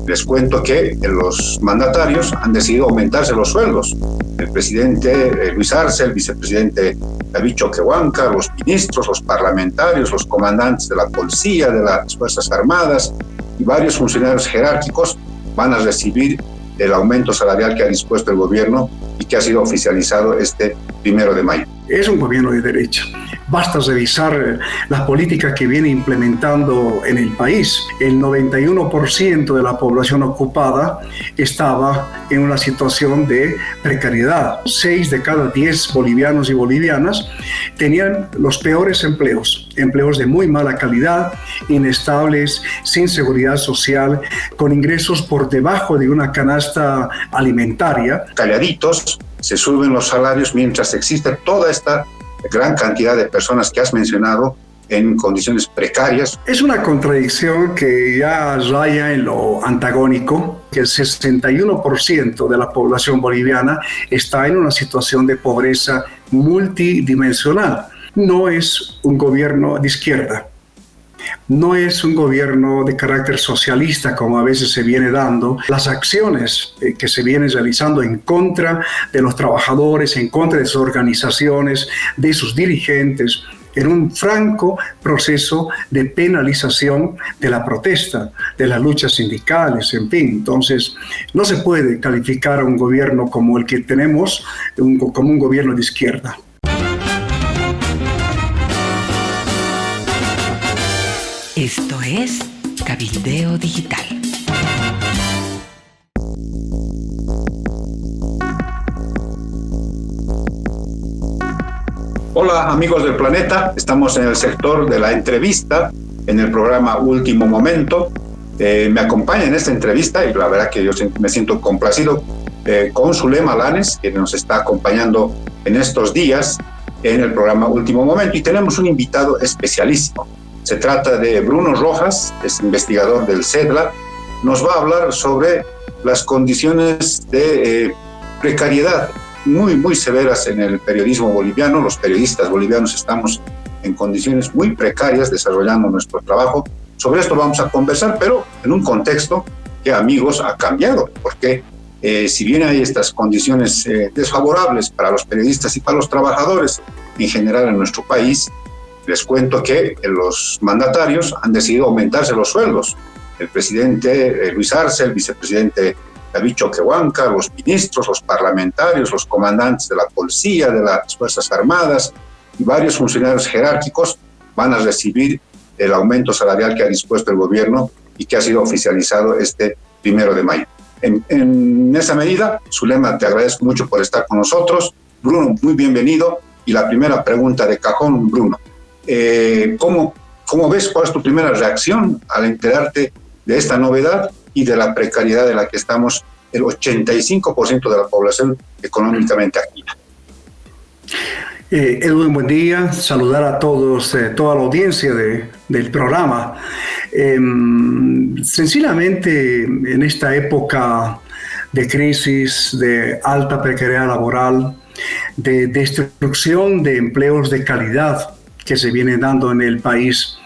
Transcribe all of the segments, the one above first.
Les cuento que los mandatarios han decidido aumentarse los sueldos. El presidente Luis Arce, el vicepresidente David Choquehuanca, los ministros, los parlamentarios, los comandantes de la policía, de las Fuerzas Armadas y varios funcionarios jerárquicos van a recibir el aumento salarial que ha dispuesto el gobierno y que ha sido oficializado este 1 de mayo. Es un gobierno de derecha. Basta revisar las políticas que viene implementando en el país. El 91% de la población ocupada estaba en una situación de precariedad. 6 de cada 10 bolivianos y bolivianas tenían los peores empleos de muy mala calidad, inestables, sin seguridad social, con ingresos por debajo de una canasta alimentaria. Calladitos se suben los salarios mientras existe toda esta gran cantidad de personas que has mencionado en condiciones precarias. Es una contradicción que ya raya en lo antagónico, que el 61% de la población boliviana está en una situación de pobreza multidimensional. No es un gobierno de izquierda. No es un gobierno de carácter socialista como a veces se viene dando. Las acciones que se vienen realizando en contra de los trabajadores, en contra de sus organizaciones, de sus dirigentes, en un franco proceso de penalización de la protesta, de las luchas sindicales, en fin. Entonces, no se puede calificar a un gobierno como el que tenemos como un gobierno de izquierda. Esto es Cabildeo Digital. Hola amigos del planeta, estamos en el sector de la entrevista, en el programa Último Momento. Me acompaña en esta entrevista y la verdad que yo me siento complacido con Zulema Lanes, que nos está acompañando en estos días en el programa Último Momento, y tenemos un invitado especialísimo. Se trata de Bruno Rojas, es investigador del CEDLA. Nos va a hablar sobre las condiciones de precariedad muy severas en el periodismo boliviano. Los periodistas bolivianos estamos en condiciones muy precarias desarrollando nuestro trabajo. Sobre esto vamos a conversar, pero en un contexto que, amigos, ha cambiado, porque si bien hay estas condiciones desfavorables para los periodistas y para los trabajadores en general en nuestro país, les cuento que los mandatarios han decidido aumentarse los sueldos. El presidente Luis Arce, el vicepresidente David Choquehuanca, los ministros, los parlamentarios, los comandantes de la policía, de las Fuerzas Armadas y varios funcionarios jerárquicos van a recibir el aumento salarial que ha dispuesto el gobierno y que ha sido oficializado este 1 de mayo. En esa medida, Zulema, te agradezco mucho por estar con nosotros. Bruno, muy bienvenido. Y la primera pregunta de cajón, Bruno. ¿Cómo ves? ¿Cuál es tu primera reacción al enterarte de esta novedad y de la precariedad en la que estamos el 85% de la población económicamente activa? Edwin, buen día. Saludar a todos, toda la audiencia del programa. Sencillamente, en esta época de crisis, de alta precariedad laboral, de destrucción de empleos de calidad que se vienen dando en el país,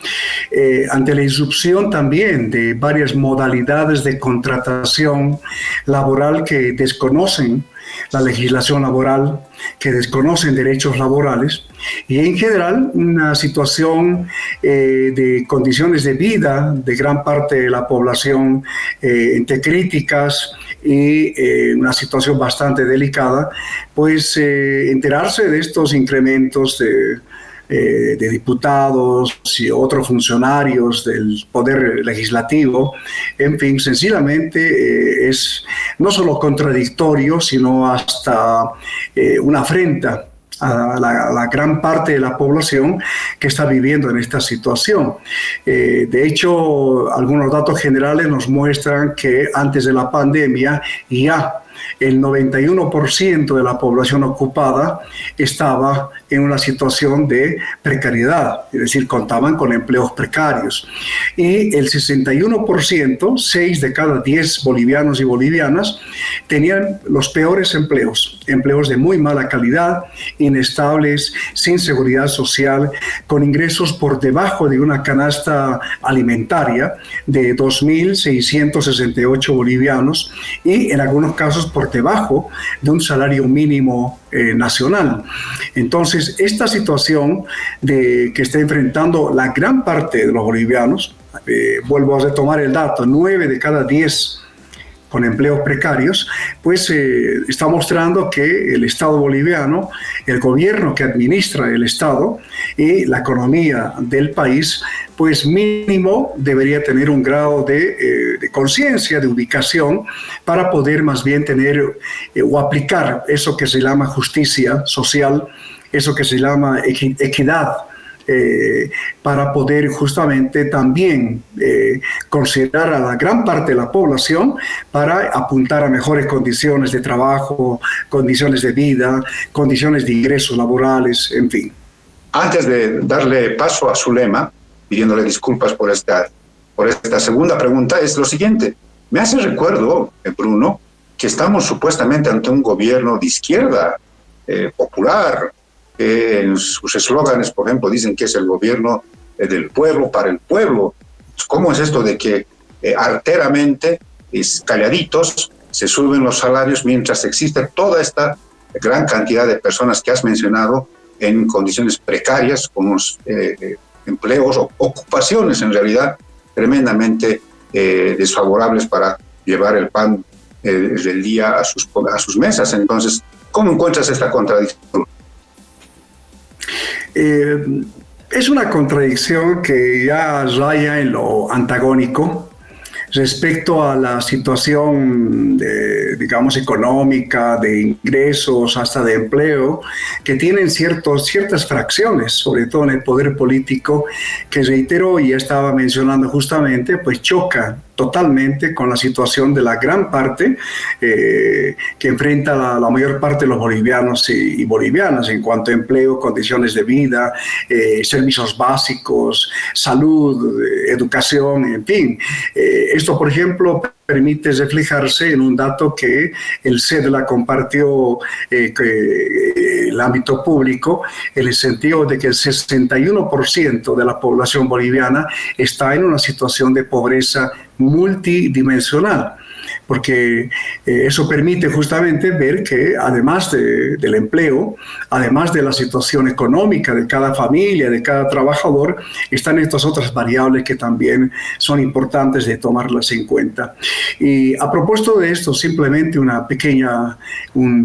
ante la irrupción también de varias modalidades de contratación laboral que desconocen la legislación laboral, que desconocen derechos laborales, y en general una situación de condiciones de vida de gran parte de la población entre críticas y una situación bastante delicada, pues enterarse de estos incrementos de diputados y otros funcionarios del Poder Legislativo, en fin, sencillamente es no solo contradictorio, sino hasta una afrenta a la gran parte de la población que está viviendo en esta situación. De hecho, algunos datos generales nos muestran que antes de la pandemia ya el 91% de la población ocupada estaba en una situación de precariedad, es decir, contaban con empleos precarios. Y el 61%, 6 de cada 10 bolivianos y bolivianas, tenían los peores empleos, empleos de muy mala calidad, inestables, sin seguridad social, con ingresos por debajo de una canasta alimentaria de 2.668 bolivianos y en algunos casos por debajo de un salario mínimo nacional. Entonces, esta situación que está enfrentando la gran parte de los bolivianos, vuelvo a retomar el dato, 9 de cada 10 con empleos precarios, pues está mostrando que el Estado boliviano, el gobierno que administra el Estado y la economía del país, pues mínimo debería tener un grado de conciencia, de ubicación, para poder más bien tener o aplicar eso que se llama justicia social, eso que se llama equidad, para poder justamente también considerar a la gran parte de la población para apuntar a mejores condiciones de trabajo, condiciones de vida, condiciones de ingresos laborales, en fin. Antes de darle paso a Zulema, pidiéndole disculpas por esta segunda pregunta, es lo siguiente. Me hace recuerdo, Bruno, que estamos supuestamente ante un gobierno de izquierda popular, que en sus eslóganes, por ejemplo, dicen que es el gobierno del pueblo para el pueblo. ¿Cómo es esto de que arteramente, calladitos, se suben los salarios mientras existe toda esta gran cantidad de personas que has mencionado en condiciones precarias, con unos empleos o ocupaciones en realidad tremendamente desfavorables para llevar el pan del día a sus mesas? Entonces, ¿cómo encuentras esta contradicción? Es una contradicción que ya raya en lo antagónico respecto a la situación, digamos, económica, de ingresos, hasta de empleo, que tienen ciertas fracciones, sobre todo en el poder político, que reitero y estaba mencionando justamente, pues choca totalmente con la situación de la gran parte que enfrenta la mayor parte de los bolivianos y bolivianas en cuanto a empleo, condiciones de vida, servicios básicos, salud, educación, en fin. Esto, por ejemplo, permite reflejarse en un dato que el CEDLA compartió el ámbito público, en el sentido de que el 61% de la población boliviana está en una situación de pobreza multidimensional, porque eso permite justamente ver que además del empleo, además de la situación económica de cada familia, de cada trabajador, están estas otras variables que también son importantes de tomarlas en cuenta. Y a propósito de esto, simplemente un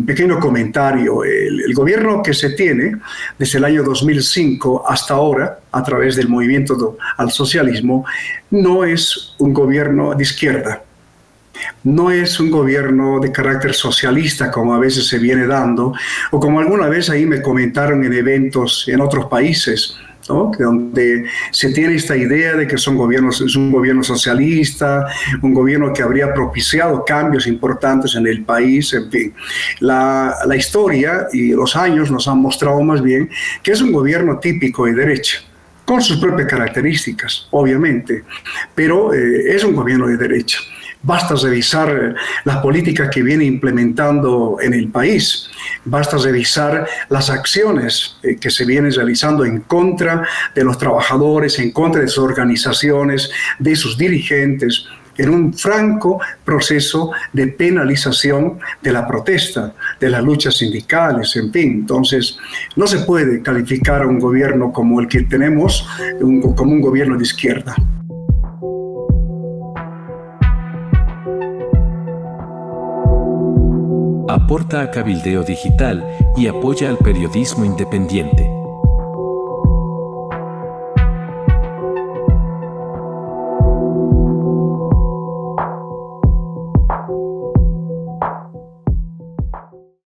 pequeño comentario. El gobierno que se tiene desde el año 2005 hasta ahora, a través del movimiento al socialismo, no es un gobierno de izquierda. No es un gobierno de carácter socialista como a veces se viene dando, o como alguna vez ahí me comentaron en eventos en otros países, ¿no? Donde se tiene esta idea de que es un gobierno socialista, un gobierno que habría propiciado cambios importantes en el país, en fin. La historia y los años nos han mostrado más bien que es un gobierno típico de derecha, con sus propias características, obviamente, pero es un gobierno de derecha. Basta revisar las políticas que viene implementando en el país. Basta revisar las acciones que se vienen realizando en contra de los trabajadores, en contra de sus organizaciones, de sus dirigentes, en un franco proceso de penalización de la protesta, de las luchas sindicales, en fin. Entonces, no se puede calificar a un gobierno como el que tenemos como un gobierno de izquierda. Aporta a Cabildeo Digital y apoya al periodismo independiente.